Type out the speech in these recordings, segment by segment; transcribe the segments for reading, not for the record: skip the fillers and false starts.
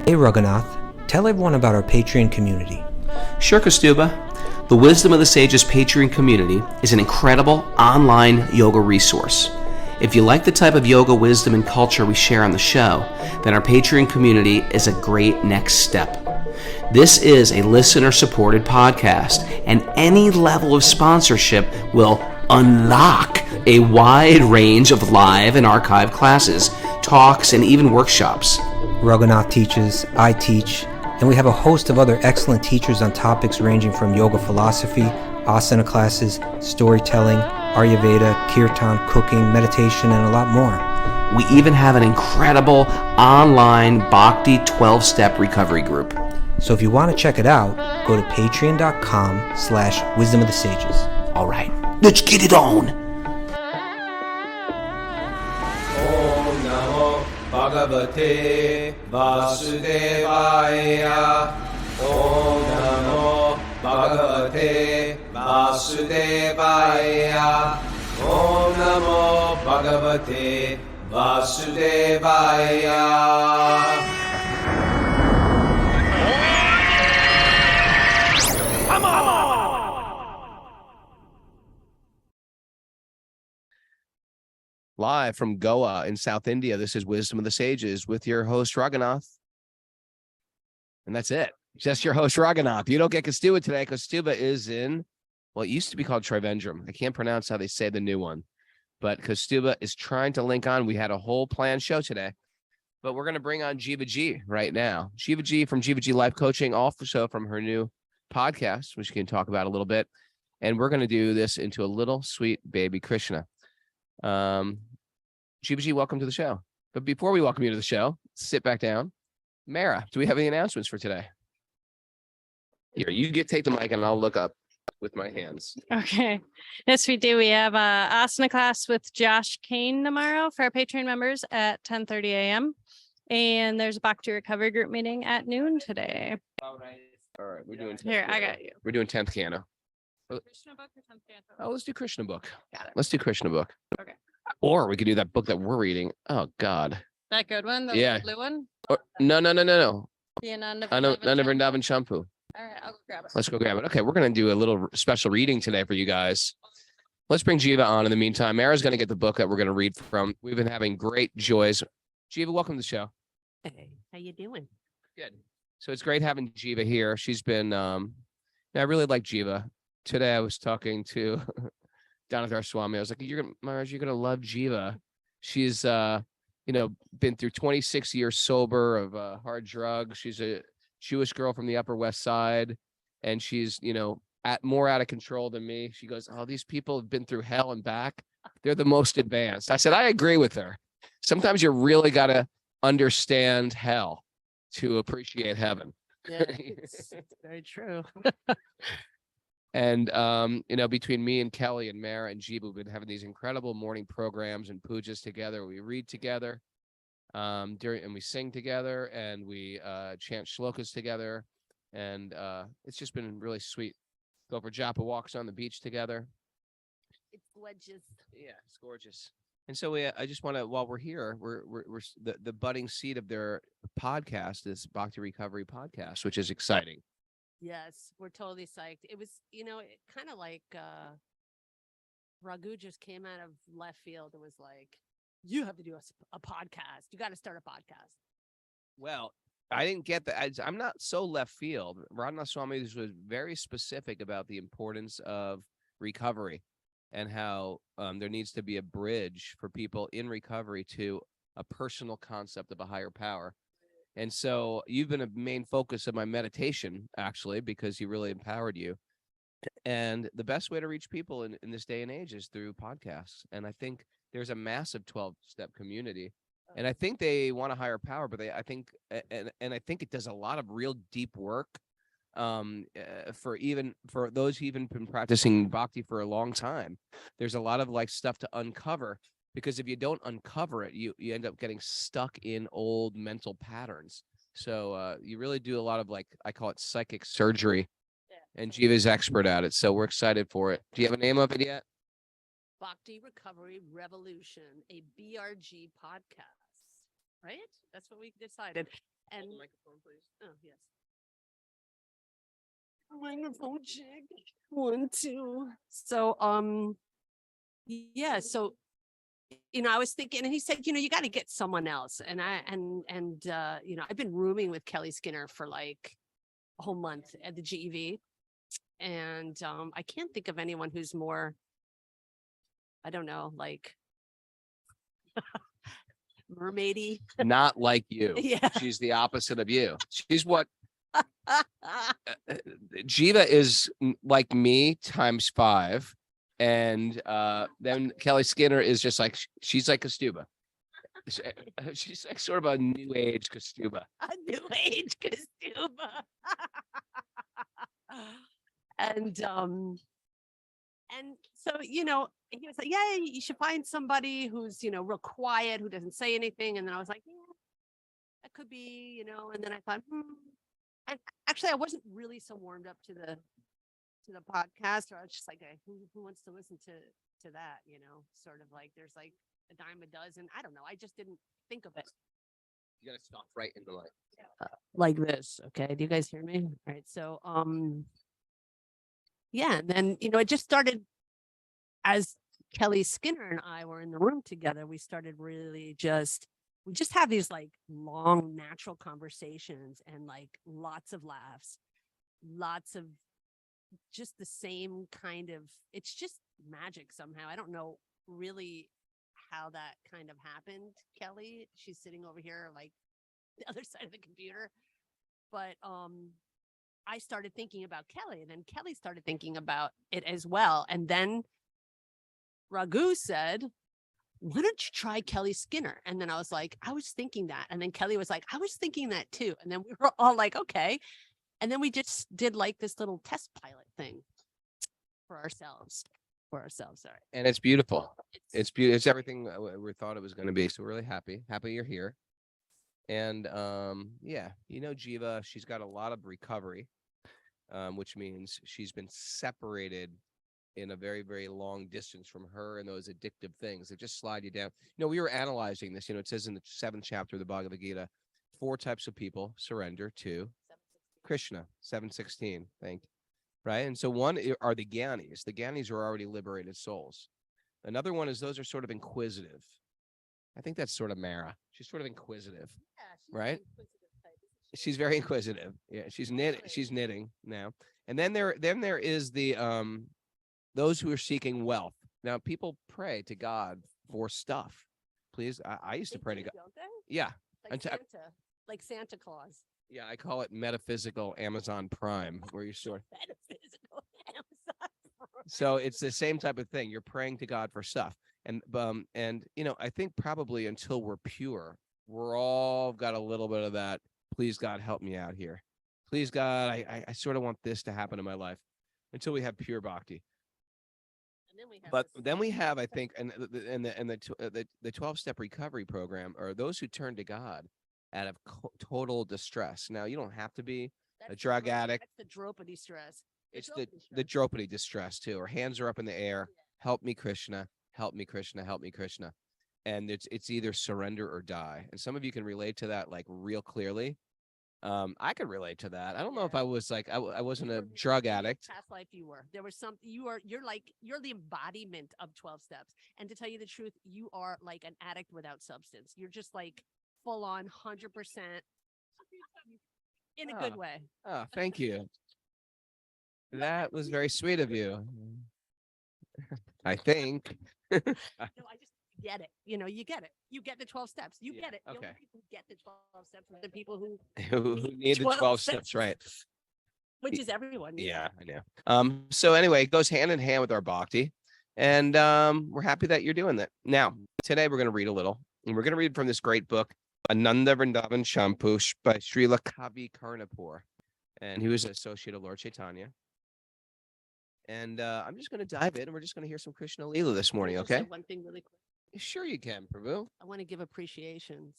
Hey Raghunath, tell everyone about our Patreon community. Sure, Kastuba. The Wisdom of the Sages Patreon community is an incredible online yoga resource. If you like the type of yoga wisdom and culture we share on the show, then our Patreon community is a great next step. This is a listener-supported podcast, and any level of sponsorship will unlock a wide range of live and archived classes, talks, and even workshops. Raghunath teaches, I teach, and we have a host of other excellent teachers on topics ranging from yoga philosophy, asana classes, storytelling, Ayurveda, kirtan, cooking, meditation, and a lot more. We even have an incredible online Bhakti 12-step recovery group. So if you want to check it out, go to patreon.com/wisdom of the sages. All right, let's get it on. Om Namo Bhagavate Vasudevaya. Om Namo Bhagavate Vasudevaya. Om Namo Bhagavate Vasudevaya. Live from Goa in South India, this is Wisdom of the Sages with your host, Raghunath. And that's it. Just your host, Raghunath. You don't get Kastuba today. Kastuba is in, well, it used to be called Trivandrum. I can't pronounce how they say the new one. But Kastuba is trying to link on. We had a whole planned show today. But we're going to bring on Jiva G right now. Jiva G from Jiva G Life Coaching, also from her new podcast, which we can talk about a little bit. And we're going to do this into a little sweet baby Krishna. Jiva G, welcome to the show. But before we welcome you to the show, sit back down. Mara, do we have any announcements for today? Here, you take the mic and I'll look up with my hands. Okay. Yes, we do. We have a asana class with Josh Kane tomorrow for our Patreon members at 10:30 a.m. And there's a Bhakti Recovery Group meeting at noon today. All right, we're doing 10th Here, I canto. got you. We're doing 10th canto. Krishna book or 10th canto? Oh, let's do Krishna book. Got it. Let's do Krishna book. Okay. Or we could do that book that we're reading. Oh, God. That good one? The Yeah. blue one? Or, no. The Ananda. Ananda Vrindavan Vrindavan Campu. All right, I'll go grab it. Let's go grab it. Okay, we're going to do a little special reading today for you guys. Let's bring Jiva on in the meantime. Mara's going to get the book that we're going to read from. We've been having great joys. Jiva, welcome to the show. Hey, how you doing? Good. So it's great having Jiva here. She's been, I really like Jiva. Today I was talking to Donatha Swami. I was like, Maharaj, you're going to love Jiva. She's, been through 26 years sober of hard drugs. She's a Jewish girl from the Upper West Side, and she's, more out of control than me. She goes, oh, these people have been through hell and back. They're the most advanced. I said, I agree with her. Sometimes you really got to understand hell to appreciate heaven. Yeah, it's very true. And, between me and Kelly and Mara and Jiva, we've been having these incredible morning programs and pujas together. We read together and we sing together, and we chant shlokas together. And it's just been really sweet. Go for japa walks on the beach together. It's gorgeous. Yeah, it's gorgeous. And so I just want to, while we're here, we're the budding seed of their podcast, this Bhakti Recovery podcast, which is exciting. Yes, we're totally psyched. It was, kind of like Raghu just came out of left field and was like, you have to do a podcast. You got to start a podcast. Well, I didn't get that. I'm not so left field. Radhanath Swami was very specific about the importance of recovery and how there needs to be a bridge for people in recovery to a personal concept of a higher power. And so you've been a main focus of my meditation, actually, because he really empowered you. And the best way to reach people in this day and age is through podcasts. And I think there's a massive 12-step community. And I think they want a higher power, but I think it does a lot of real deep work for those who even been practicing bhakti for a long time. There's a lot of stuff to uncover, because if you don't uncover it, you end up getting stuck in old mental patterns. So you really do a lot of I call it psychic surgery, and Jiva's expert at it. So we're excited for it. Do you have a name of it yet? Bhakti Recovery Revolution, a BRG podcast, right? That's what we decided. And oh yes. Microphone check. 1, 2. So yeah, so I was thinking, and he said, you got to get someone else. And I've been rooming with Kelly Skinner for like a whole month at the GEV. And I can't think of anyone who's more, I don't know, like mermaidy. Not like you. Yeah. She's the opposite of you. She's what Jiva is like me times 5. And then Kelly Skinner is just like, she's like Kastuba. She's like sort of a new age Kastuba. A new age Kastuba. And so, he was like, yeah, you should find somebody who's, real quiet, who doesn't say anything. And then I was like, yeah, that could be, and then I thought, and actually I wasn't really so warmed up to the podcast, or I was just like, who wants to listen to that, sort of like, there's like a dime a dozen. I don't know. I just didn't think of it. You gotta stop right in the light. Like this. Okay. Do you guys hear me? All right. So, yeah. And then, it just started as Kelly Skinner and I were in the room together. We started really we just have these like long natural conversations and like lots of laughs, lots of just the same kind of, it's just magic somehow. I don't know really how that kind of happened, Kelly. She's sitting over here like the other side of the computer. But I started thinking about Kelly, and then Kelly started thinking about it as well. And then Raghu said, why don't you try Kelly Skinner? And then I was like, I was thinking that. And then Kelly was like, I was thinking that too. And then we were all like, okay. And then we just did like this little test pilot thing for ourselves. Sorry. And it's beautiful. It's beautiful. It's everything we thought it was going to be. So we're really happy you're here. And yeah, Jiva, she's got a lot of recovery, which means she's been separated in a very, very long distance from her and those addictive things that just slide you down. We were analyzing this. It says in the 7th chapter of the Bhagavad Gita, 4 types of people surrender to Krishna, 7:16. Thank you. Right. And so one are the Gyanis. The Gyanis are already liberated souls. Another one is those are sort of inquisitive. I think that's sort of Mara. She's sort of inquisitive. Yeah, right? She's very inquisitive. Yeah, she's knitting now. And then there is the those who are seeking wealth. Now people pray to God for stuff. Please, I used to pray to God. Don't they? Yeah. Like Santa Claus. Yeah, I call it metaphysical Amazon Prime, where you sort of metaphysical Amazon Prime. So it's the same type of thing. You're praying to God for stuff. And I think probably until we're pure, we're all got a little bit of that. Please God, help me out here. Please God, I sort of want this to happen in my life until we have pure bhakti. Then we have, I think, and the 12-step recovery program are those who turn to God out of total distress. Now, you don't have to be a drug addict. That's the Draupadi stress. It's the Draupadi distress too. Her hands are up in the air. Help me, Krishna. Help me, Krishna. Help me, Krishna. And it's either surrender or die. And some of you can relate to that like real clearly. I could relate to that. I don't know if I was like I wasn't a drug addict. Past life you were. There was something you're the embodiment of 12 steps. And to tell you the truth, you are like an addict without substance. You're just like full on 100% in a good way. Oh, thank you. That was very sweet of you. I think. I just get it. You get it. You get the 12 steps. You get it. The only people who get the 12 steps are the people who need the 12 steps, right? Which is everyone. Yeah, I know. So anyway, it goes hand in hand with our bhakti. And we're happy that you're doing that. Now, today we're going to read a little. And we're going to read from this great book, Ananda Vrindavan Campu by Srila Kavi Karnapur. And he was an associate of Lord Chaitanya. And I'm just going to dive in and we're just going to hear some Krishna Leela this morning, okay? One thing really quick. Sure you can, Prabhu. I want to give appreciations.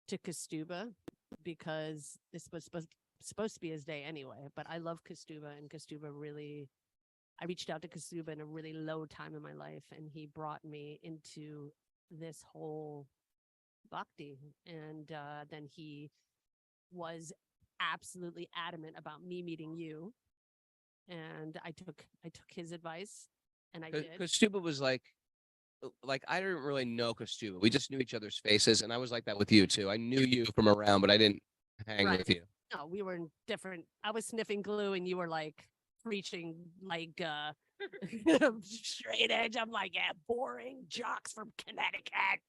To Kastuba because this was supposed to be his day anyway. But I love Kastuba, and Kastuba really, I reached out to Kastuba in a really low time in my life, and he brought me into this whole bhakti. And then he was absolutely adamant about me meeting you. And I took his advice, and I did. Because Stuba was like I didn't really know Kastuba. We just knew each other's faces, and I was like that with you too. I knew you from around, but I didn't hang Right. with you. No, we were in different. I was sniffing glue, and you were like preaching like straight edge. I'm like, yeah, boring jocks from Connecticut.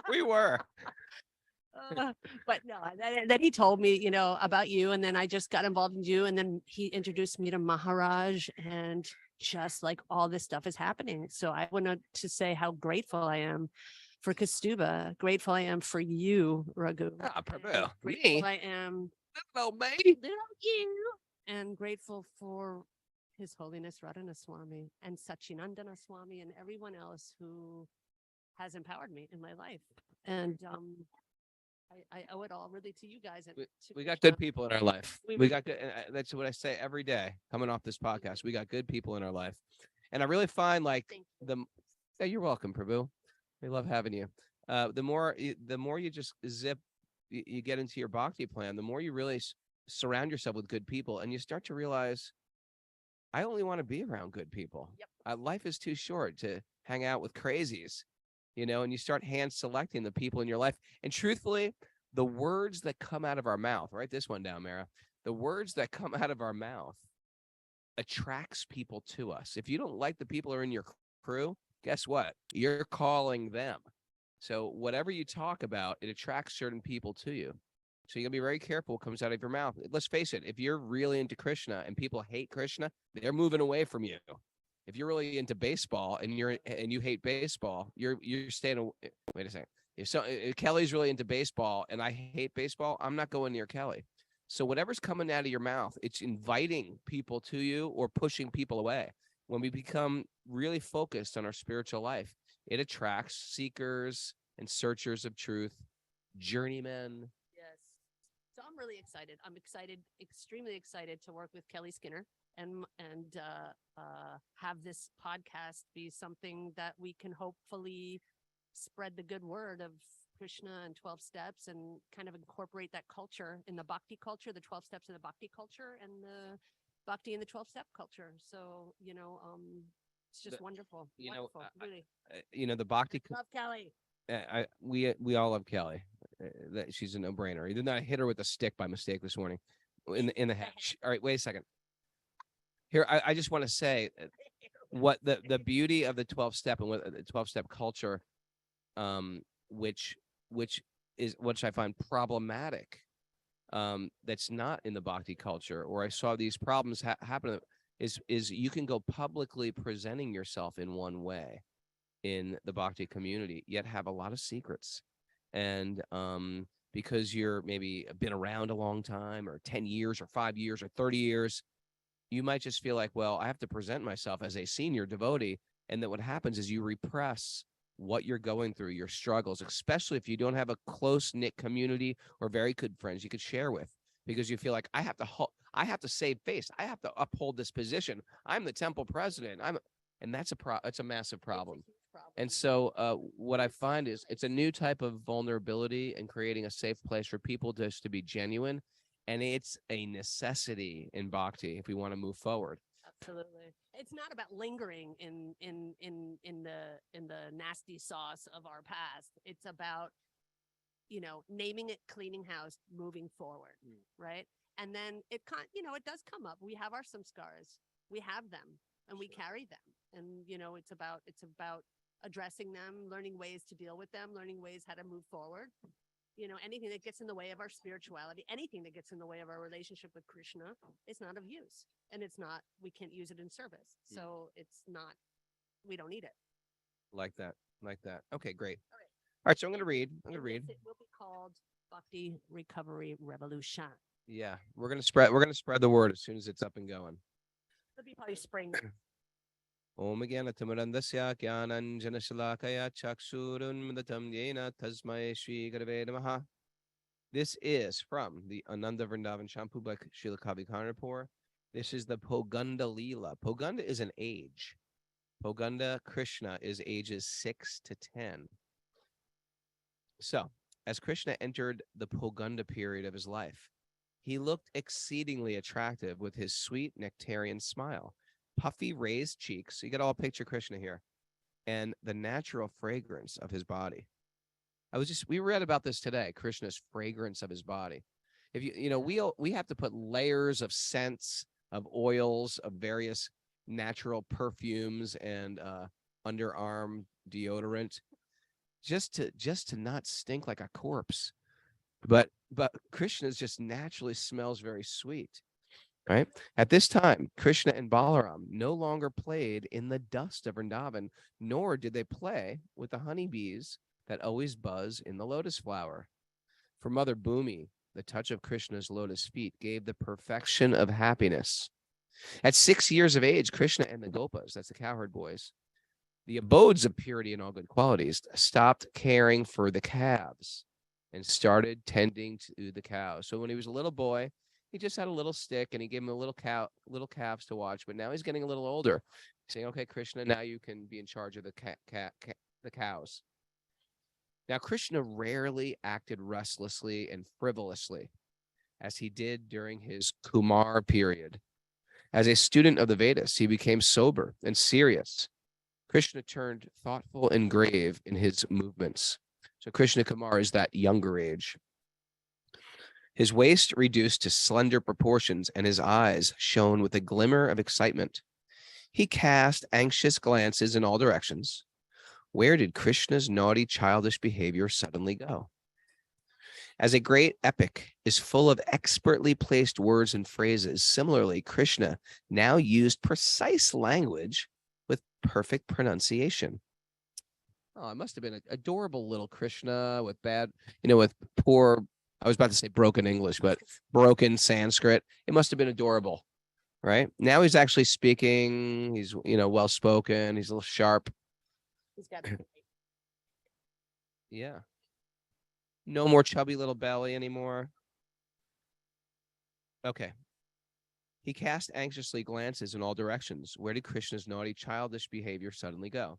We were. But no, then he told me, about you, and then I just got involved in you, and then he introduced me to Maharaj, and just like all this stuff is happening. So I wanted to say how grateful I am for Kastuba, grateful I am for you, Raghu. Ah, and Prabhu, grateful me? I am Hello, mate. little you, and grateful for His Holiness Radhana Swami and Sachinandana Swami and everyone else who has empowered me in my life. And I owe it all really to you guys. And to We got Krishna. good people in our life. We We really got good. And that's what I say every day coming off this podcast. We got good people in our life. And I really find like Thank you. yeah, you're welcome, Prabhu. We love having you. The more you just you get into your bhakti plan, the more you really surround yourself with good people, and you start to realize, I only want to be around good people. Yep. Life is too short to hang out with crazies, and you start hand selecting the people in your life. And truthfully, the words that come out of our mouth, write this one down, Mara. The words that come out of our mouth attracts people to us. If you don't like the people who are in your crew, guess what? You're calling them. So whatever you talk about, it attracts certain people to you. So you gotta be very careful what comes out of your mouth. Let's face it, if you're really into Krishna and people hate Krishna, they're moving away from you. If you're really into baseball and you hate baseball, you're staying. Wait a second. If Kelly's really into baseball and I hate baseball, I'm not going near Kelly. So whatever's coming out of your mouth, it's inviting people to you or pushing people away. When we become really focused on our spiritual life, it attracts seekers and searchers of truth, journeymen. Yes. So I'm really excited. I'm extremely excited to work with Kelly Skinner and have this podcast be something that we can hopefully spread the good word of Krishna and 12 steps and kind of incorporate that culture in the bhakti culture, the 12 steps in the bhakti culture and the bhakti in the 12-step culture. So, it's just wonderful. Wonderful, really. The bhakti. Love Kelly. We all love Kelly. That she's a no-brainer. Even though I hit her with a stick by mistake this morning in the head. All right, wait a second. Here, I just want to say what the beauty of the 12-step and what the 12-step culture, which I find problematic, that's not in the bhakti culture, or I saw these problems happen, is you can go publicly presenting yourself in one way in the bhakti community, yet have a lot of secrets. And because you're maybe been around a long time, or 10 years or 5 years or 30 years, you might just feel like, well, I have to present myself as a senior devotee. And that what happens is you repress what you're going through, your struggles, especially if you don't have a close-knit community or very good friends you could share with, because you feel like I have to save face. I have to uphold this position. I'm the temple president. And that's a massive problem. And so what I find is it's a new type of vulnerability and creating a safe place for people just to be genuine. And it's a necessity in bhakti if we want to move forward. Absolutely. It's not about lingering in the nasty sauce of our past. It's about, naming it, cleaning house, moving forward. Right. And then it does come up. We have our samskaras. We have them and we carry them. And, it's about addressing them, learning ways to deal with them, learning ways how to move forward. Anything that gets in the way of our spirituality, anything that gets in the way of our relationship with Krishna, is not of use. And we can't use it in service. So we don't need it. Like that. Okay, great. All right. So I'm going to read. It will be called Bhakti Recovery Revolution. Yeah. We're going to spread the word as soon as it's up and going. It'll be probably spring. Om Jnana-timirandasya Jnananjana-shalakaya Chakshurunmritam Yena Tasmai Shri Gurave Namaha. This is from the Ananda Vrindavan Campu by Srila Kavi Karnapur. This is the Poganda Leela. Poganda is an age. Poganda Krishna is ages 6 to 10. So, as Krishna entered the Poganda period of his life, he looked exceedingly attractive with his sweet nectarian smile, puffy raised cheeks. You get all picture Krishna here, and the natural fragrance of his body. We read about this today, Krishna's fragrance of his body. If we have to put layers of scents, of oils, of various natural perfumes and underarm deodorant just to not stink like a corpse. But Krishna just naturally smells very sweet, right? At this time, Krishna and Balaram no longer played in the dust of Vrindavan, nor did they play with the honeybees that always buzz in the lotus flower. For Mother Bhumi, the touch of Krishna's lotus feet gave the perfection of happiness. At 6 years of age, Krishna and the Gopas, that's the cowherd boys, the abodes of purity and all good qualities, stopped caring for the calves and started tending to the cows. So when he was a little boy, he just had a little stick and he gave him a little calves to watch. But now he's getting a little older, saying, "Okay, Krishna, now you can be in charge of the cows." Now, Krishna rarely acted restlessly and frivolously, as he did during his Kumar period. As a student of the Vedas, he became sober and serious. Krishna turned thoughtful and grave in his movements. So Krishna Kumar is that younger age. His waist reduced to slender proportions, and his eyes shone with a glimmer of excitement. He cast anxious glances in all directions. Where did Krishna's naughty, childish behavior suddenly go? As a great epic is full of expertly placed words and phrases, similarly, Krishna now used precise language with perfect pronunciation. Oh, it must have been an adorable little Krishna with with poor, I was about to say broken English, but broken Sanskrit. It must have been adorable, right? Now he's actually speaking. He's, well-spoken. He's a little sharp. He's got Yeah. No more chubby little belly anymore. Okay. He cast anxiously glances in all directions. Where did Krishna's naughty, childish behavior suddenly go?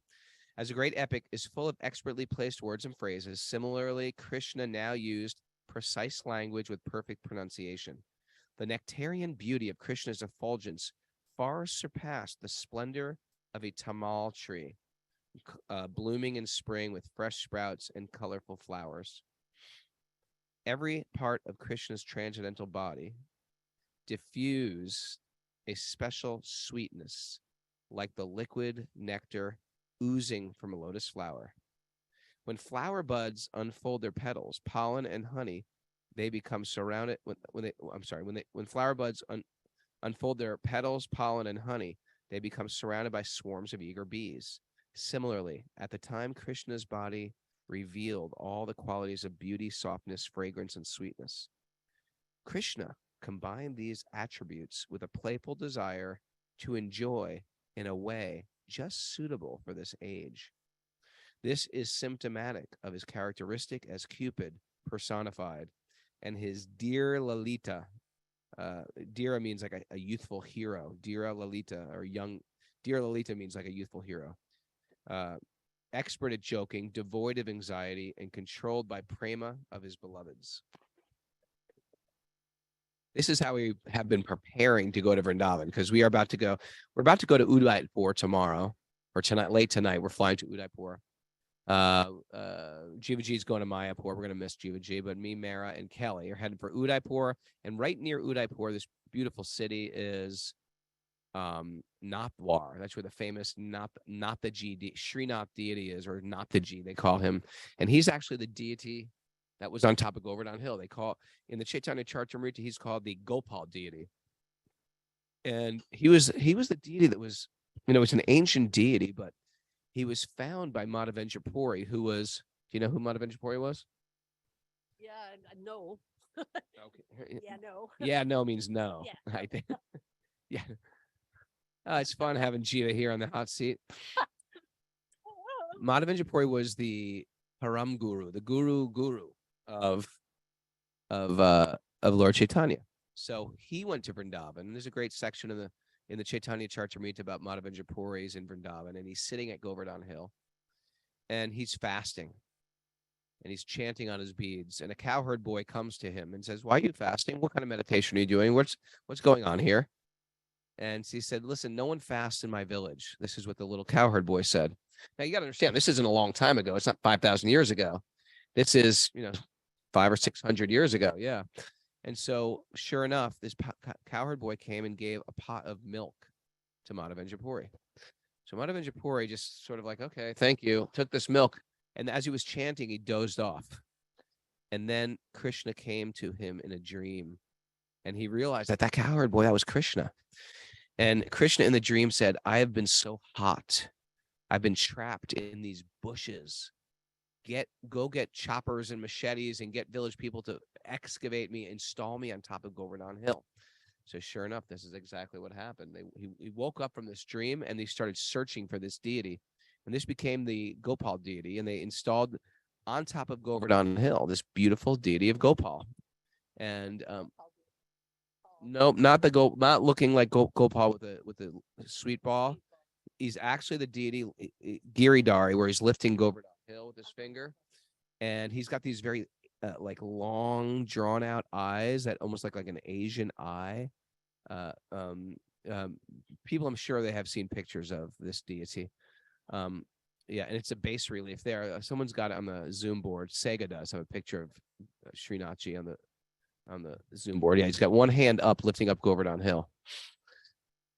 As a great epic is full of expertly placed words and phrases, similarly, Krishna now used precise language with perfect pronunciation. The nectarian beauty of Krishna's effulgence far surpassed the splendor of a tamal tree, blooming in spring with fresh sprouts and colorful flowers. Every part of Krishna's transcendental body diffused a special sweetness, like the liquid nectar oozing from a lotus flower. When flower buds unfold their petals, pollen and honey, they become surrounded. When flower buds unfold their petals, pollen and honey, they become surrounded by swarms of eager bees. Similarly, at the time Krishna's body revealed all the qualities of beauty, softness, fragrance, and sweetness, Krishna combined these attributes with a playful desire to enjoy in a way just suitable for this age. This is symptomatic of his characteristic as Cupid personified and his dear Lalita. Dira means like a youthful hero. Dira Lalita, or Dear Lalita means like a youthful hero. Expert at joking, devoid of anxiety, and controlled by prema of his beloveds. This is how we have been preparing to go to Vrindavan, because we're about to go to Udaipur tomorrow, or late tonight. We're flying to Udaipur. Jiva G is going to Mayapur. We're going to miss Jiva G, but me, Mara, and Kelly are headed for Udaipur. And right near Udaipur, this beautiful city is Nathdwar. That's where the famous Nathaji, Srinath deity is, or Nathaji, they call him. And he's actually the deity that was on top of Govardhan Hill. They call, in the Chaitanya Charitamrita, he's called the Gopal deity. And he was the deity that was, it's an ancient deity, but he was found by Madhavendra Puri, who was, do you know who Madhavendra Puri was? Yeah, no. Okay. Yeah, no. Yeah, no means no. Yeah. I think. Yeah. It's fun having Jiva here on the hot seat. Madhavendra Puri was the Param Guru, the guru of Lord Chaitanya. So he went to Vrindavan. There's a great section in the Chaitanya Charitamrita about Madhavendra Puri's in Vrindavan, and he's sitting at Govardhan Hill, and he's fasting, and he's chanting on his beads. And a cowherd boy comes to him and says, "Why are you fasting? What kind of meditation are you doing? What's going on here?" And he said, "Listen, no one fasts in my village." This is what the little cowherd boy said. Now you got to understand, this isn't a long time ago. It's not 5,000 years ago. This is, 500 or 600 years ago. Yeah. And so, sure enough, this cowherd boy came and gave a pot of milk to Madhavendra Puri. So Madhavendra Puri just sort of like, "Okay, thank you," took this milk. And as he was chanting, he dozed off. And then Krishna came to him in a dream. And he realized that cowherd boy, that was Krishna. And Krishna in the dream said, "I have been so hot. I've been trapped in these bushes. Go get choppers and machetes and get village people to excavate me, install me on top of Govardhan Hill." So sure enough, this is exactly what happened. He woke up from this dream, and they started searching for this deity. And this became the Gopal deity, and they installed on top of Govardhan Hill this beautiful deity of Gopal. And no, not not looking like Gopal with a sweet ball. He's actually the deity Giridhari, where he's lifting Govardhan Hill with his finger, and he's got these very like long, drawn out eyes that almost like an Asian eye. People, I'm sure they have seen pictures of this deity. Yeah, and it's a bas relief there. Someone's got it on the Zoom board. Sega does have a picture of Srinathji on the Zoom board. Yeah, he's got one hand up, lifting up Govardhan Hill.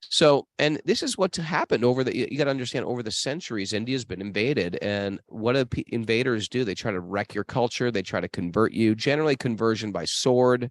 So, and this is what's happened you got to understand, over the centuries, India's been invaded. And what do invaders do? They try to wreck your culture. They try to convert you, generally conversion by sword.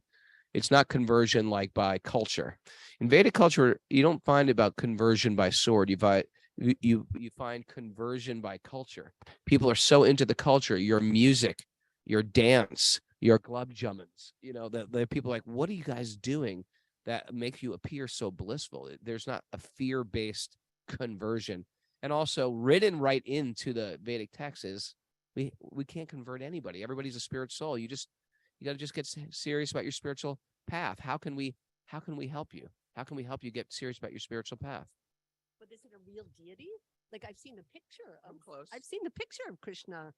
It's not conversion like by culture. Invaded culture, you don't find about conversion by sword. You find conversion by culture. People are so into the culture, your music, your dance, your club jummins. The people are like, "What are you guys doing that makes you appear so blissful?" There's not a fear-based conversion. And also written right into the Vedic texts is we can't convert anybody. Everybody's a spirit soul. You got to just get serious about your spiritual path. How can we help you? How can we help you get serious about your spiritual path? But is it a real deity? Like, I've seen the picture of close. I've seen the picture of Krishna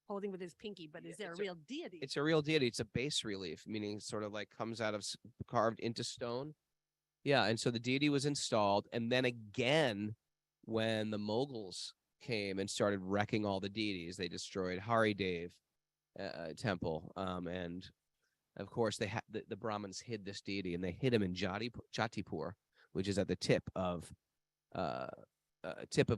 holding with his pinky, but is there a real deity? It's a real deity. It's a bas relief, meaning sort of like comes out of carved into stone. Yeah, and so the deity was installed, and then again, when the Mughals came and started wrecking all the deities, they destroyed Haridev temple, and of course the Brahmins hid this deity, and they hid him in Jatipur, which is at the tip of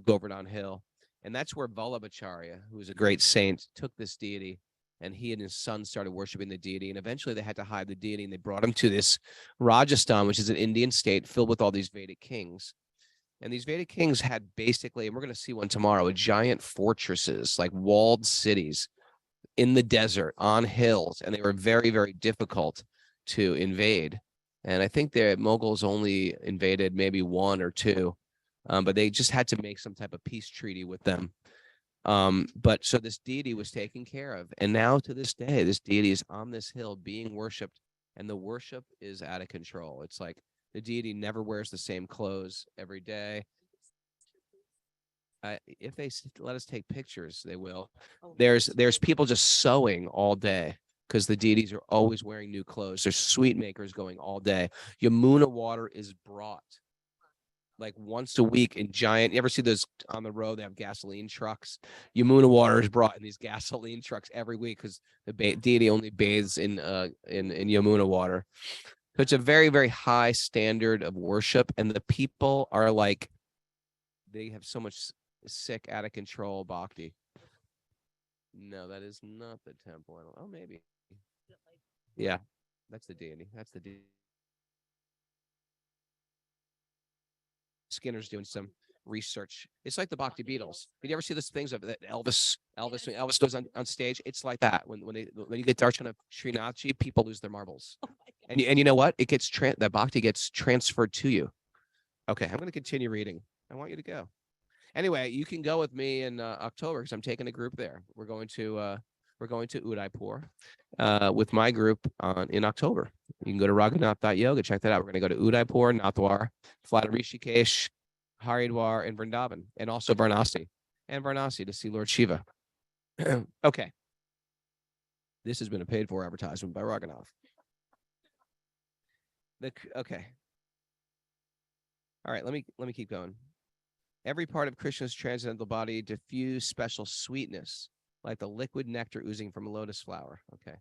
Govardhan Hill. And that's where Vallabhacharya, who was a great saint, took this deity, and he and his son started worshiping the deity. And eventually they had to hide the deity, and they brought him to this Rajasthan, which is an Indian state filled with all these Vedic kings. And these Vedic kings had basically, and we're going to see one tomorrow, giant fortresses, like walled cities in the desert on hills. And they were very, very difficult to invade. And I think the Mughals only invaded maybe one or two. But they just had to make some type of peace treaty with them. But so this deity was taken care of. And now to this day, this deity is on this hill being worshipped, and the worship is out of control. It's like the deity never wears the same clothes every day. If they let us take pictures, they will. There's people just sewing all day because the deities are always wearing new clothes. There's sweet makers going all day. Yamuna water is brought like once a week in giant. You ever see those on the road? They have gasoline trucks. Yamuna water is brought in these gasoline trucks every week because the deity only bathes in Yamuna water. So it's a very, very high standard of worship, and the people are like, they have so much sick, out of control bhakti. No, that is not the temple. Oh, maybe. Yeah, that's the deity. That's the deity. Skinner's doing some research. It's like the Bhakti Beatles. Did you ever see those things of that Elvis goes on stage? It's like that. When you get darshan of Srinathji, people lose their marbles. And you know what? It gets that Bhakti gets transferred to you. Okay, I'm going to continue reading. I want you to go. Anyway, you can go with me in October because I'm taking a group there. We're going to Udaipur with my group in October. You can go to raghunath.yoga, check that out. We're going to go to Udaipur, Nathdwar, fly to Rishikesh, Haridwar, and Vrindavan, and also Varanasi to see Lord Shiva. Okay. This has been a paid-for advertisement by Raghunath. Okay. All right, let me keep going. Every part of Krishna's transcendental body diffuse special sweetness, like the liquid nectar oozing from a lotus flower. Okay.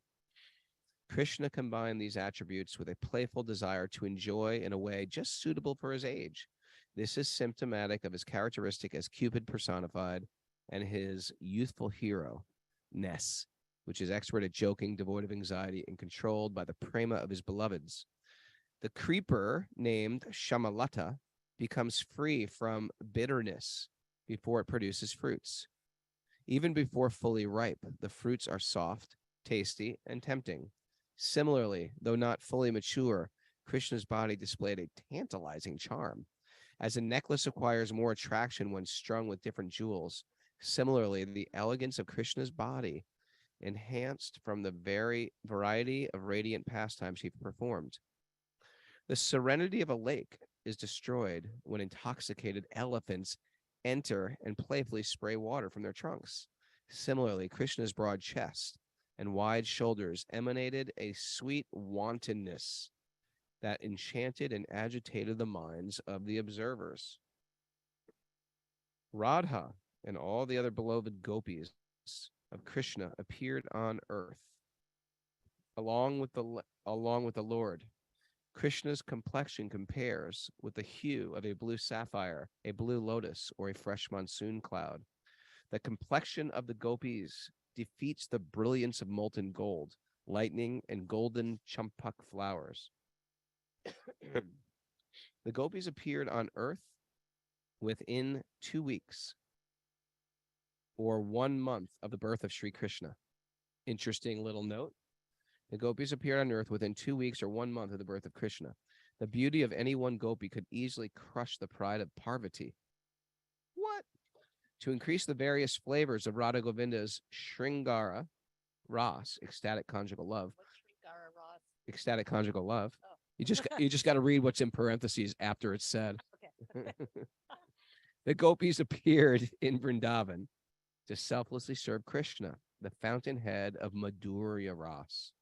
Krishna combined these attributes with a playful desire to enjoy in a way just suitable for his age. This is symptomatic of his characteristic as Cupid personified and his youthful hero-ness, which is expert at joking, devoid of anxiety, and controlled by the prema of his beloveds. The creeper named Shamalata becomes free from bitterness before it produces fruits. Even before fully ripe, the fruits are soft, tasty, and tempting. Similarly, though not fully mature, Krishna's body displayed a tantalizing charm. As a necklace acquires more attraction when strung with different jewels, similarly, the elegance of Krishna's body enhanced from the variety of radiant pastimes he performed. The serenity of a lake is destroyed when intoxicated elephants enter and playfully spray water from their trunks. Similarly, Krishna's broad chest and wide shoulders emanated a sweet wantonness that enchanted and agitated the minds of the observers. Radha and all the other beloved gopis of Krishna appeared on earth along with the Lord. Krishna's complexion compares with the hue of a blue sapphire, a blue lotus, or a fresh monsoon cloud. The complexion of the gopis defeats the brilliance of molten gold, lightning, and golden champak flowers. The gopis appeared on earth within 2 weeks or 1 month of the birth of Sri Krishna. Interesting little note. The gopis appeared on earth within 2 weeks or 1 month of the birth of Krishna. The beauty of any one gopi could easily crush the pride of Parvati. What? To increase the various flavors of Radha Govinda's Shringara Ras, ecstatic conjugal love. What's Shringara Ross? Ecstatic conjugal love. Oh. You just got to read what's in parentheses after it's said. Okay. The gopis appeared in Vrindavan to selflessly serve Krishna, the fountainhead of Madhurya Ras.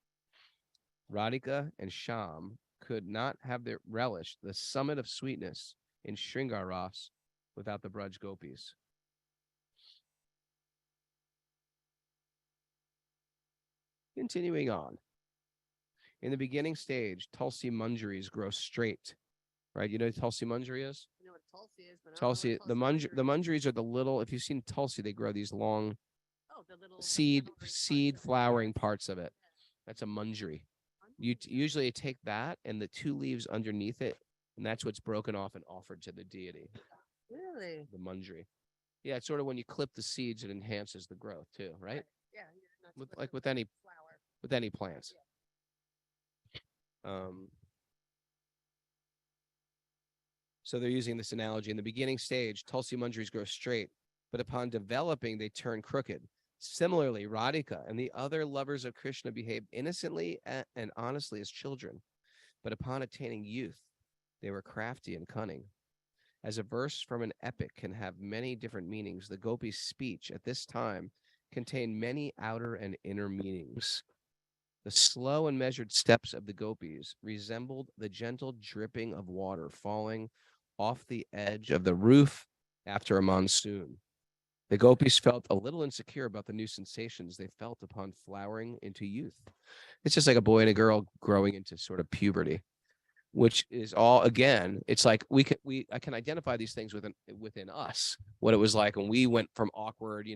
Radhika and Sham could not have relished the summit of sweetness in Shringar Ras without the Braj gopis. Continuing on. In the beginning stage, Tulsi Manjaris grow straight. Right? You know what Tulsi Manjari is? I know what Tulsi is, but Tulsi, the Manjaris are the little, if you've seen Tulsi, they grow these long the little seed flowering parts of it. That's a Manjari. You usually take that and the 2 leaves underneath it, and that's what's broken off and offered to the deity. Really? The Manjari. Yeah, it's sort of when you clip the seeds, it enhances the growth too, right? Yeah. You're nuts With any flower. with any plants. So they're using this analogy. In the beginning stage, Tulsi Manjaris grow straight, but upon developing, they turn crooked. Similarly, Radhika and the other lovers of Krishna behave innocently and honestly as children, but upon attaining youth, they were crafty and cunning. As a verse from an epic can have many different meanings, the gopi's speech at this time contained many outer and inner meanings. The slow and measured steps of the gopis resembled the gentle dripping of water falling off the edge of the roof after a monsoon. The gopis felt a little insecure about the new sensations they felt upon flowering into youth. It's just like a boy and a girl growing into sort of puberty, which is all, again, it's like I can identify these things within us, what it was like when we went from awkward,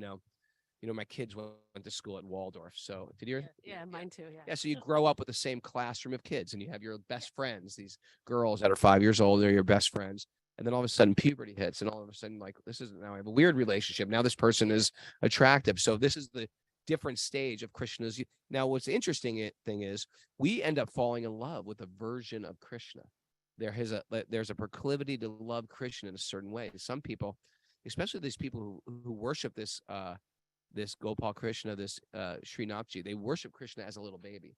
my kids went to school at Waldorf. So did you? Yeah, mine too. Yeah. Yeah. So you grow up with the same classroom of kids and you have your best friends, these girls that are 5 years old, they're your best friends. And then all of a sudden puberty hits and all of a sudden, like, now I have a weird relationship. Now this person is attractive. So this is the different stage of Krishna's. Now, what's interesting thing is we end up falling in love with a version of Krishna. There's a proclivity to love Krishna in a certain way. Some people, especially these people who worship this Gopal Krishna, this Srinathji, they worship Krishna as a little baby.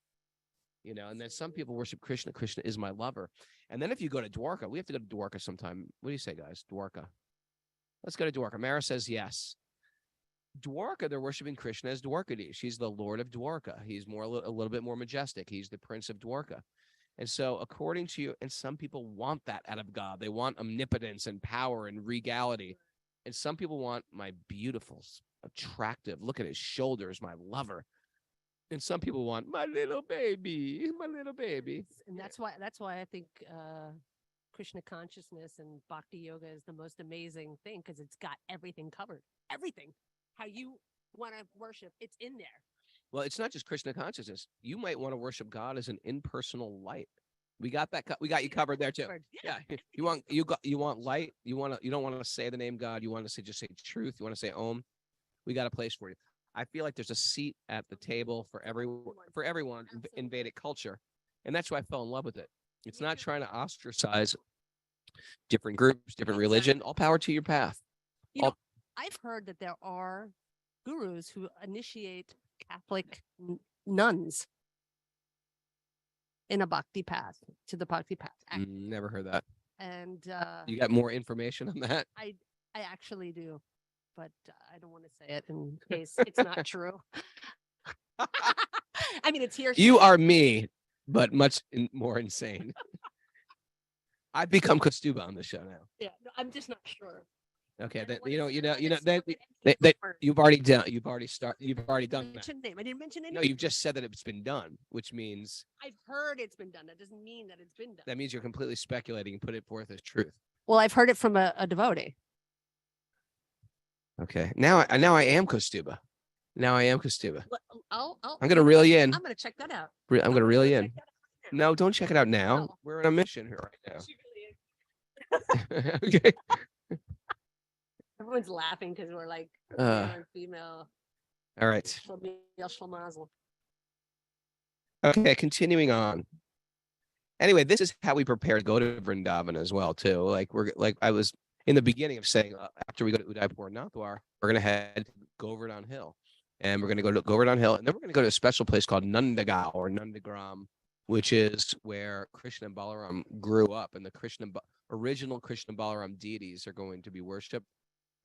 you know, and then some people worship Krishna. Krishna is my lover. And then if you go to Dwarka, we have to go to Dwarka sometime. What do you say, guys? Dwarka. Let's go to Dwarka. Mara says yes. Dwarka, they're worshiping Krishna as Dwarkadish. He's the Lord of Dwarka. He's a little bit more majestic. He's the Prince of Dwarka. And so, according to you, and some people want that out of God. They want omnipotence and power and regality. And some people want my beautiful, attractive, look at his shoulders, my lover. And some people want my little baby, my little baby. And that's why I think Krishna consciousness and bhakti yoga is the most amazing thing, because it's got everything covered. Everything. How you want to worship, it's in there. Well, it's not just Krishna consciousness. You might want to worship God as an impersonal light. We got that. We got you covered there too. Yeah. You want light. You don't want to say the name God. You want to just say truth. You want to say Om. We got a place for you. I feel like there's a seat at the table for everyone in Vedic culture, and that's why I fell in love with it. It's not trying to ostracize different groups, different religion. All power to your path. I've heard that there are gurus who initiate Catholic nuns in a bhakti path, to the bhakti path. Never heard that. And you got more information on that? I actually do, but I don't want to say it in case it's not true. I mean, it's here. You are me, but much more insane. I've become Kostuba on the show now. Yeah, no, I'm just not sure. Okay, I then don't then wanna you've already done that. mention name. I didn't mention any. No, you've just said that it's been done, which means I've heard it's been done. That doesn't mean that it's been done. that means you're completely speculating and put it forth as truth. Well, I've heard it from a devotee. Okay, now I am Kostuba. Now I am Kostuba. I'm gonna reel you in. I'm gonna check that out. I'm gonna reel you in. check that out right now. No, don't check it out now. No. We're on a mission here right She really is. now. Okay. Everyone's laughing because we're like Uh, male and female. All right. Shlamazel. Okay, continuing on. Anyway, this is how we prepare to go to Vrindavan as well, too. Like I was in the beginning of saying, after we go to Udaipur and Nathdwar, we're gonna head to Govardhan Hill, and we're gonna go to Govardhan Hill, and then we're gonna go to a special place called Nandagaon or Nandagram, which is where Krishna and Balaram grew up, and the original Krishna and Balaram deities are going to be worshipped.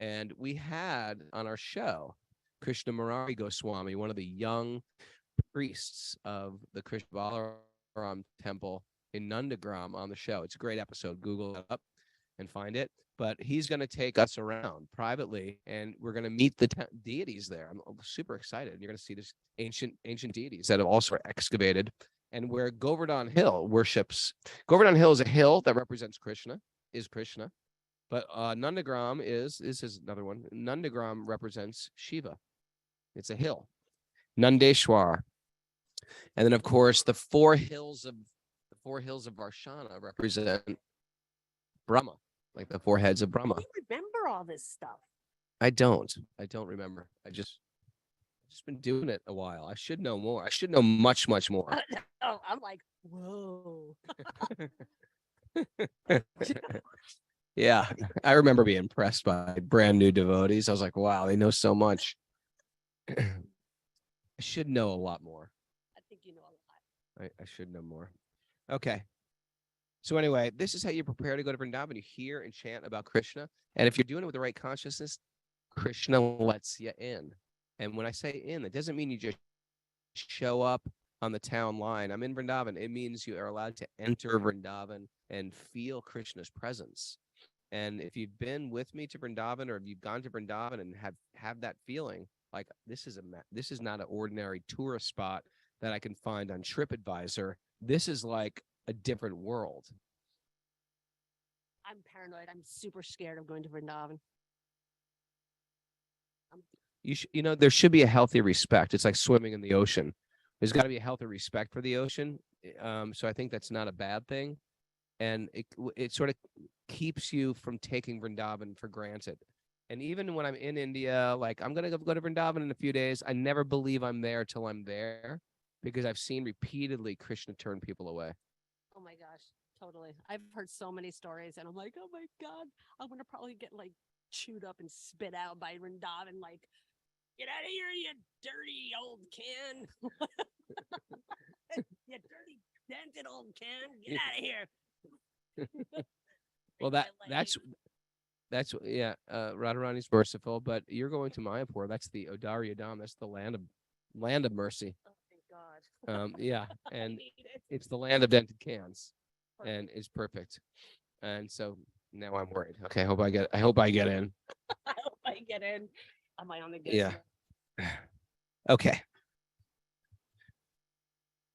And we had on our show Krishna Murari Goswami, one of the young priests of the Krishna Balaram temple in Nandagram, on the show. It's a great episode. Google it up and find it. But he's going to take us around privately, and we're going to meet the deities there. I'm super excited. You're going to see this ancient deities that have also excavated, and where Govardhan Hill worships. Govardhan Hill is a hill that represents Krishna. But Nandagram is another one. Nandagram represents Shiva. It's a hill. Nandeshwar. And then, of course, the four hills of Varshana represent Brahma, like the four heads of Brahma. You remember all this stuff. I don't remember. I've just been doing it a while. I should know more. I should know much more. Oh, I'm like, whoa. Yeah, I remember being impressed by brand new devotees. I was like, wow, they know so much. I should know a lot more. I think you know a lot. I should know more. Okay. So anyway, this is how you prepare to go to Vrindavan. You hear and chant about Krishna. And if you're doing it with the right consciousness, Krishna lets you in. And when I say in, that doesn't mean you just show up on the town line. I'm in Vrindavan. It means you are allowed to enter Vrindavan and feel Krishna's presence. And if you've been with me to Vrindavan, or if you've gone to Vrindavan and have that feeling, like this is not an ordinary tourist spot that I can find on TripAdvisor. This is like a different world. I'm paranoid. I'm super scared of going to Vrindavan. There should be a healthy respect. It's like swimming in the ocean. There's got to be a healthy respect for the ocean. So I think that's not a bad thing. And it sort of keeps you from taking Vrindavan for granted. And even when I'm in India, like I'm going to go to Vrindavan in a few days, I never believe I'm there till I'm there, because I've seen repeatedly Krishna turn people away. Oh my gosh, totally. I've heard so many stories, and I'm like, oh my God, I'm going to probably get like chewed up and spit out by Vrindavan, like, get out of here, you dirty old can. You dirty can. Get out of here. Well, that's yeah. Radharani's merciful, but you're going to Mayapur. That's the Odarya Dham. That's the land of mercy. Oh, thank God. Yeah, and I need it. it's the land of dented cans, and it's perfect. And so now I'm worried. Okay, I hope I get in. I hope I get in. Am I on the good? Yeah. list? Okay.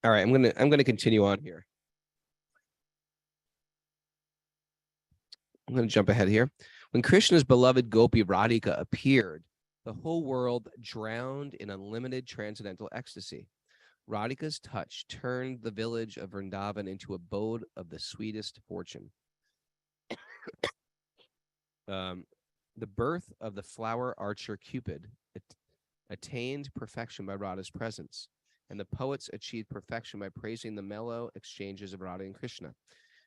All right, I'm gonna continue on here. I'm gonna jump ahead here. When Krishna's beloved gopi Radhika appeared, the whole world drowned in unlimited transcendental ecstasy. Radhika's touch turned the village of Vrindavan into abode of the sweetest fortune. The birth of the flower archer Cupid attained perfection by Radha's presence, and the poets achieved perfection by praising the mellow exchanges of Radha and Krishna.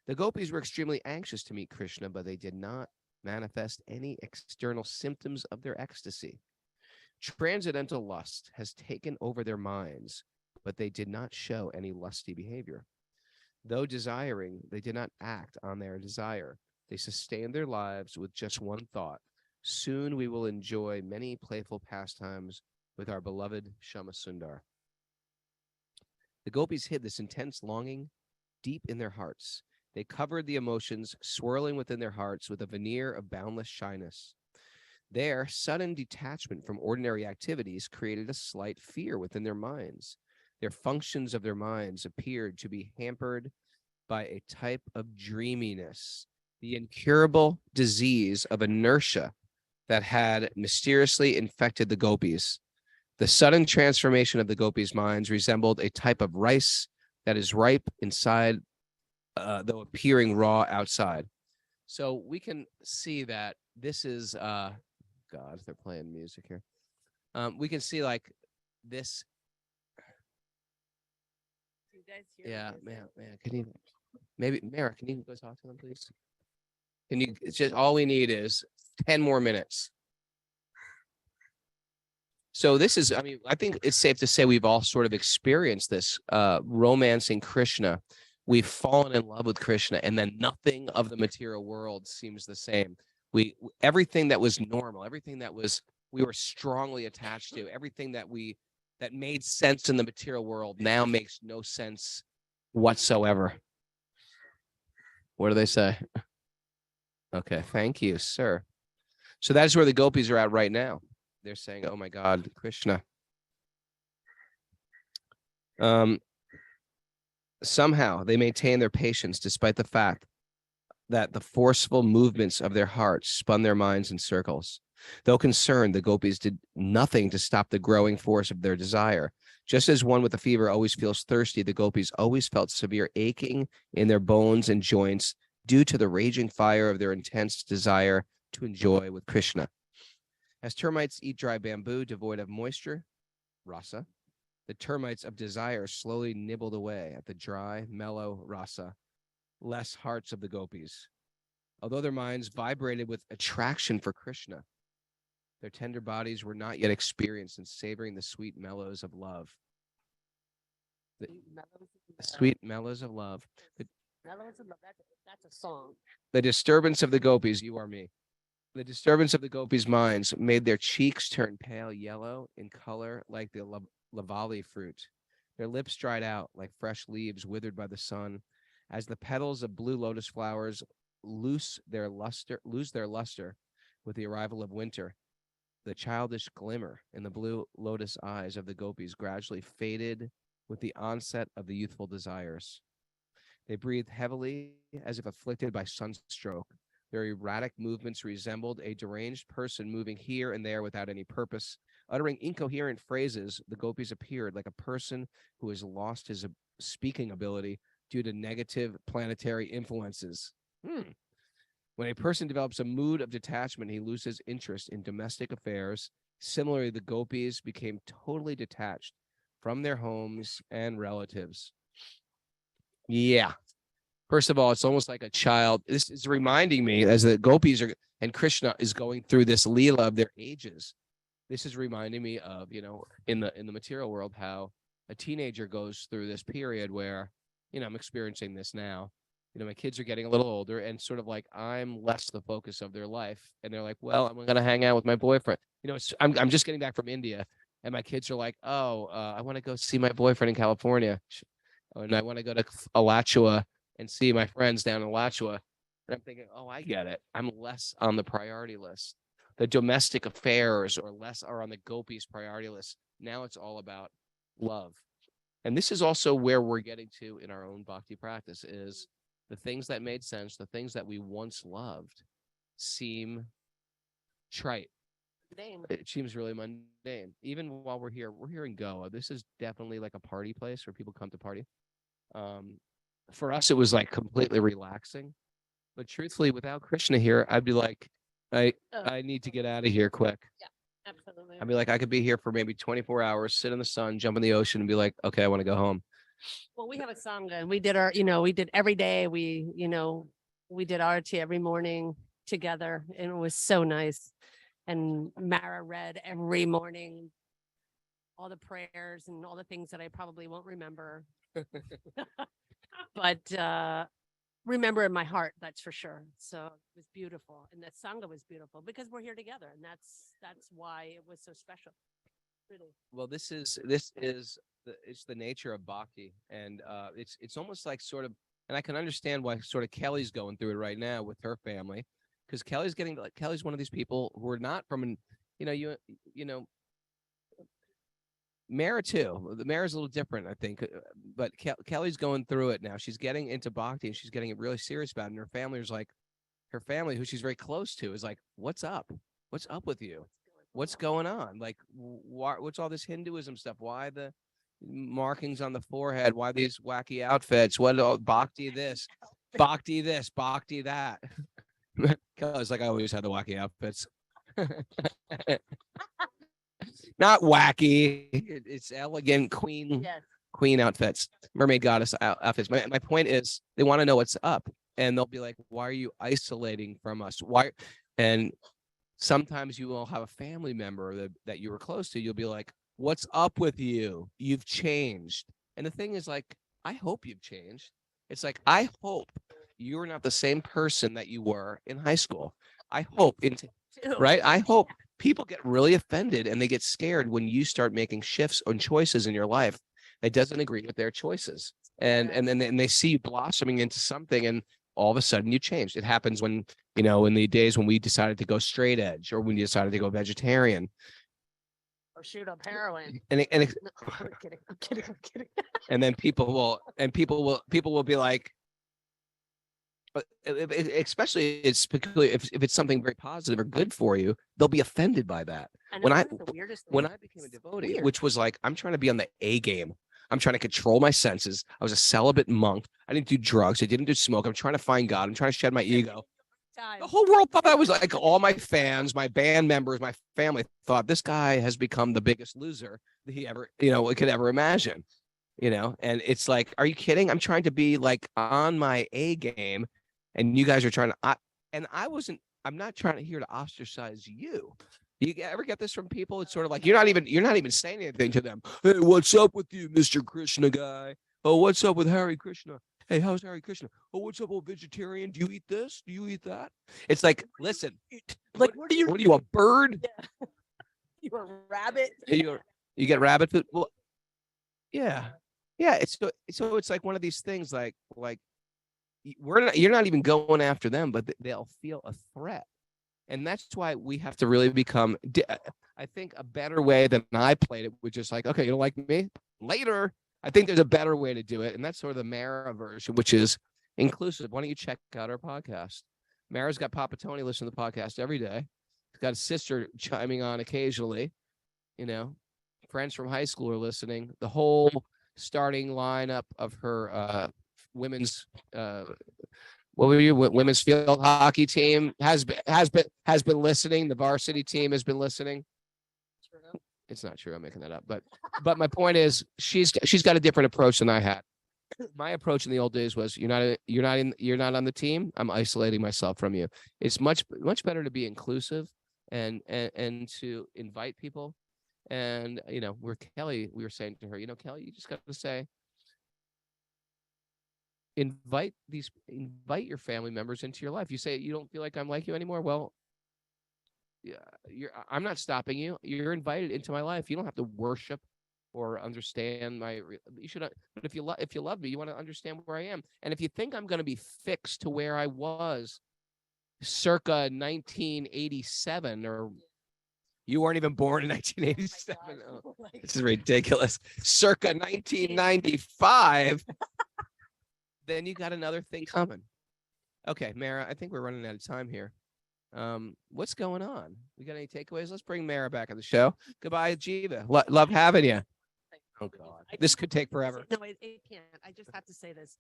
The gopis were extremely anxious to meet Krishna, but they did not manifest any external symptoms of their ecstasy. Transcendental lust has taken over their minds, but they did not show any lusty behavior. Though desiring, they did not act on their desire. They sustained their lives with just one thought. Soon we will enjoy many playful pastimes with our beloved Shama Sundar. The gopis hid this intense longing deep in their hearts. They covered the emotions swirling within their hearts with a veneer of boundless shyness. Their sudden detachment from ordinary activities created a slight fear within their minds. Their functions of their minds appeared to be hampered by a type of dreaminess, the incurable disease of inertia that had mysteriously infected the gopis. The sudden transformation of the gopis' minds resembled a type of rice that is ripe inside, though appearing raw outside. So we can see that this is, God, they're playing music here. We can see like this. Do you guys hear Yeah, the music? man. Can you, maybe, Mara, can you go talk to them, please? Can you, it's just, all we need is 10 more minutes. So this is, I mean, I think it's safe to say we've all sort of experienced this, romancing Krishna. We've fallen in love with Krishna, and then nothing of the material world seems the same. Everything that was normal, everything that we were strongly attached to, everything that made sense in the material world now makes no sense whatsoever. What do they say? Okay, thank you, sir. So that's where the gopis are at right now. They're saying, "Oh my God, Krishna." Somehow they maintain their patience despite the fact that the forceful movements of their hearts spun their minds in circles. Though concerned, the gopis did nothing to stop the growing force of their desire. Just as one with a fever always feels thirsty, the gopis always felt severe aching in their bones and joints due to the raging fire of their intense desire to enjoy with Krishna. As termites eat dry bamboo devoid of moisture, rasa, the termites of desire slowly nibbled away at the dry, mellow rasa, less hearts of the gopis. Although their minds vibrated with attraction for Krishna, their tender bodies were not yet experienced in savoring the sweet mellows of love. The sweet mellows of love. Mellows of love. That's a song. The disturbance of the gopis, you are me. The disturbance of the gopis' minds made their cheeks turn pale yellow in color like the lavali fruit. Their lips dried out like fresh leaves withered by the sun, as the petals of blue lotus flowers lose their luster with the arrival of winter. The childish glimmer in the blue lotus eyes of the gopis gradually faded with the onset of the youthful desires. They breathed heavily as if afflicted by sunstroke. Their erratic movements resembled a deranged person moving here and there without any purpose. Uttering incoherent phrases, the gopis appeared like a person who has lost his speaking ability due to negative planetary influences. When a person develops a mood of detachment, he loses interest in domestic affairs. Similarly, the gopis became totally detached from their homes and relatives. Yeah. First of all, it's almost like a child. This is reminding me as the gopis are and Krishna is going through this leela of their ages. This is reminding me of, in the material world, how a teenager goes through this period where I'm experiencing this now. My kids are getting a little older, and sort of like I'm less the focus of their life, and they're like, well, I'm going to hang out with my boyfriend. I'm just getting back from India, and my kids are like, oh, I want to go see my boyfriend in California, and I want to go to Alachua and see my friends down in Alachua. And I'm thinking, oh, I get it. I'm less on the priority list. The domestic affairs or less are on the gopis priority list. Now it's all about love. And this is also where we're getting to in our own bhakti practice is the things that made sense, the things that we once loved seem trite. It seems really mundane. Even while we're here in Goa. This is definitely like a party place where people come to party. For us, it was like completely relaxing. But truthfully, without Krishna here, I'd be like, I need to get out of here quick. Yeah, absolutely. I'd be like, I could be here for maybe 24 hours, sit in the sun, jump in the ocean, and be like, okay, I want to go home. Well, we have a sangha, and we did we did every day. We did arati every morning together, and it was so nice. And Mara read every morning all the prayers and all the things that I probably won't remember, but remember in my heart, that's for sure. So it was beautiful, and that sangha was beautiful because we're here together, and that's why it was so special. Really. Well, this is it's the nature of bhakti, and it's almost like sort of, and I can understand why sort of Kelly's going through it right now with her family, because Kelly's one of these people who are not from an, Mara too. The Mara's a little different, I think, but Kelly's going through it now. She's getting into bhakti, and she's getting it really serious about it. And her family, who she's very close to, is like, "What's up? What's up with you? What's going on? Like, what's all this Hinduism stuff? Why the markings on the forehead? Why these wacky outfits? What bhakti this, bhakti that?" Kelly's like, "I always had the wacky outfits." Not wacky. It's elegant queen outfits, mermaid goddess outfits. My point is they want to know what's up, and they'll be like, why are you isolating from us? Why? And sometimes you will have a family member that you were close to. You'll be like, what's up with you? You've changed. And the thing is, like, I hope you've changed. It's like, I hope you're not the same person that you were in high school. I hope right? I hope people get really offended and they get scared when you start making shifts on choices in your life that doesn't agree with their choices. And then they see you blossoming into something, and all of a sudden you change. It happens when, in the days when we decided to go straight edge, or when you decided to go vegetarian. Or shoot up heroin. No, I'm kidding. And then people will be like, especially it's particularly if it's something very positive or good for you, they'll be offended by that. When I became a devotee, which was like, I'm trying to be on the A game. I'm trying to control my senses. I was a celibate monk. I didn't do drugs. I didn't do smoke. I'm trying to find God. I'm trying to shed my ego. The whole world thought I was like, all my fans, my band members, my family thought this guy has become the biggest loser that he ever, could ever imagine, and it's like, are you kidding? I'm trying to be like on my A game. And you guys are trying to, I'm not trying to here to ostracize you. You ever get this from people? It's sort of like, you're not even saying anything to them. Hey, what's up with you, Mr. Krishna guy? Oh, what's up with Hare Krishna? Hey, how's Hare Krishna? Oh, what's up, old vegetarian? Do you eat this? Do you eat that? It's like, listen, like, what are you, a bird? Yeah. You a rabbit? You get rabbit food? Well, yeah. It's so it's like one of these things like, you're not even going after them, but they'll feel a threat. And that's why we have to really become, I think a better way than I played it was just like, okay, you don't like me? Later. I think there's a better way to do it. And that's sort of the Mara version, which is inclusive. Why don't you check out our podcast? Mara's got Papa Tony listening to the podcast every day. He's got a sister chiming on occasionally. Friends from high school are listening. The whole starting lineup of her women's women's field hockey team has been listening. The varsity team has been listening. True. It's not true. I'm making that up. But my point is, she's got a different approach than I had. My approach in the old days was, you're not on the team. I'm isolating myself from you. It's much better to be inclusive and to invite people. And we were saying to her, Kelly, you just got to say, invite your family members into your life. You say you don't feel like I'm like you anymore. Well, yeah, I'm not stopping you. You're invited into my life. You don't have to worship or understand you should. But if you love me, you want to understand where I am. And if you think I'm going to be fixed to where I was circa 1987, or you weren't even born in 1987. Oh, this is ridiculous. Circa 1995. Then you got another thing coming. Okay, Mara, I think we're running out of time here. What's going on? We got any takeaways? Let's bring Mara back on the show. Goodbye, Jiva. Love having you. Oh God, this could take forever. No, it can't. I just have to say this.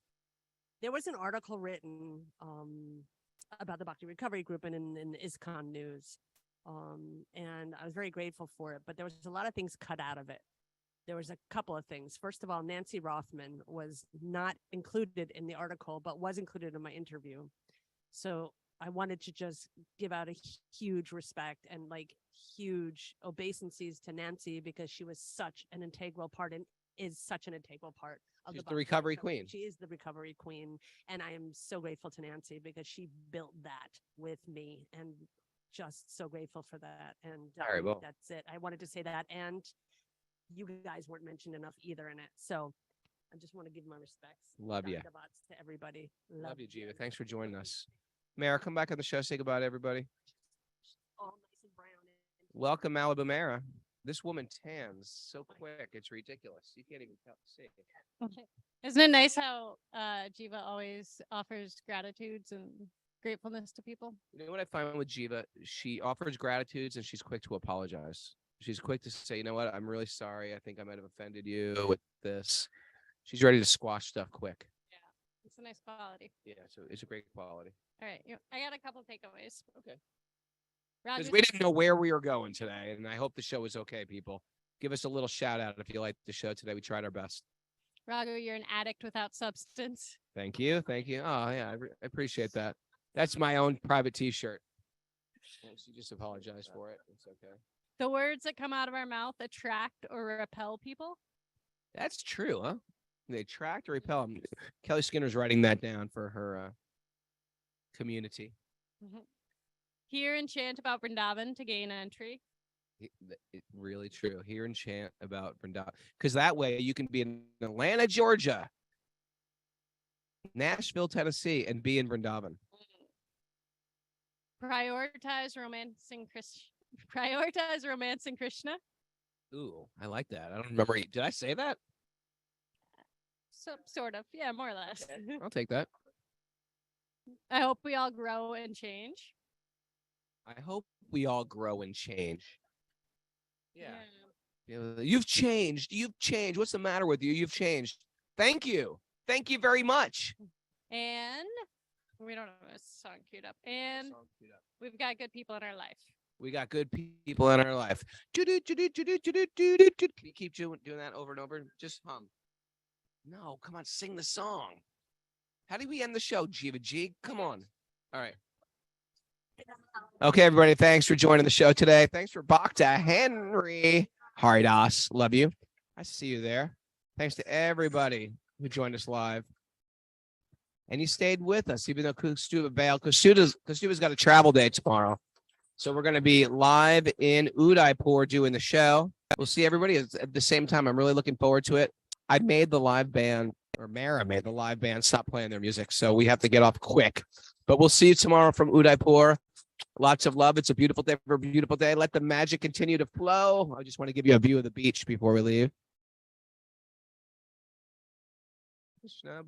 There was an article written about the Bhakti Recovery Group in ISKCON News. And I was very grateful for it, but there was a lot of things cut out of it. There was a couple of things. First of all, Nancy Rothman was not included in the article, but was included in my interview. So I wanted to just give out a huge respect and like huge obeisances to Nancy, because she was such an integral part and is such an integral part of She's the recovery queen. She is the recovery queen. And I am so grateful to Nancy because she built that with me, and just so grateful for that. And that's it. I wanted to say that. And you guys weren't mentioned enough either in it. So I just want to give my respects. Love you. To everybody. Love you, Jiva. Thanks for joining us. Mara, come back on the show. Say goodbye to everybody. All nice and brown. Welcome, Malibu Mara. This woman tans so quick. It's ridiculous. You can't even see. Isn't it nice how Jiva always offers gratitudes and gratefulness to people? You know what I find with Jiva? She offers gratitudes and she's quick to apologize. She's quick to say, you know what? I'm really sorry. I think I might have offended you with this. She's ready to squash stuff quick. Yeah, it's a nice quality. Yeah, so it's a great quality. All right, I got a couple takeaways. Okay. Raghu, Because we didn't know where we were going today, and I hope the show was okay, people. Give us a little shout out if you liked the show today. We tried our best. Raghu, you're an addict without substance. Thank you. Thank you. Oh, yeah, I appreciate that. That's my own private T-shirt. She just apologized for it. It's okay. The words that come out of our mouth attract or repel people. That's true, huh? They attract or repel. Kelly Skinner's writing that down for her community. Mm-hmm. Hear and chant about Vrindavan to gain entry. Really true. Hear and chant about Vrindavan. Because that way you can be in Atlanta, Georgia, Nashville, Tennessee, and be in Vrindavan. Prioritize romancing Krishna. Ooh, I like that. I don't remember. Did I say that? So, sort of. Yeah, more or less. Okay. I'll take that. I hope we all grow and change. I hope we all grow and change. Yeah. You've changed. You've changed. What's the matter with you? You've changed. Thank you. Thank you very much. And we don't have a song queued up. And we've got good people in our life. We got good people in our life. Can you keep doing that over and over? Just hum. No, come on, sing the song. How do we end the show, Jiva G? Come on. All right. Okay, everybody, thanks for joining the show today. Thanks for Bhakta Henry Haridas. Love you. I see you there. Thanks to everybody who joined us live. And you stayed with us, even though Kustuba bailed. Kustuba's got a travel day tomorrow. So we're going to be live in Udaipur doing the show. We'll see everybody at the same time. I'm really looking forward to it. I made the live band, or Mara made the live band stop playing their music. So we have to get off quick. But we'll see you tomorrow from Udaipur. Lots of love. It's a beautiful day for a beautiful day. Let the magic continue to flow. I just want to give you a view of the beach before we leave. Krishna.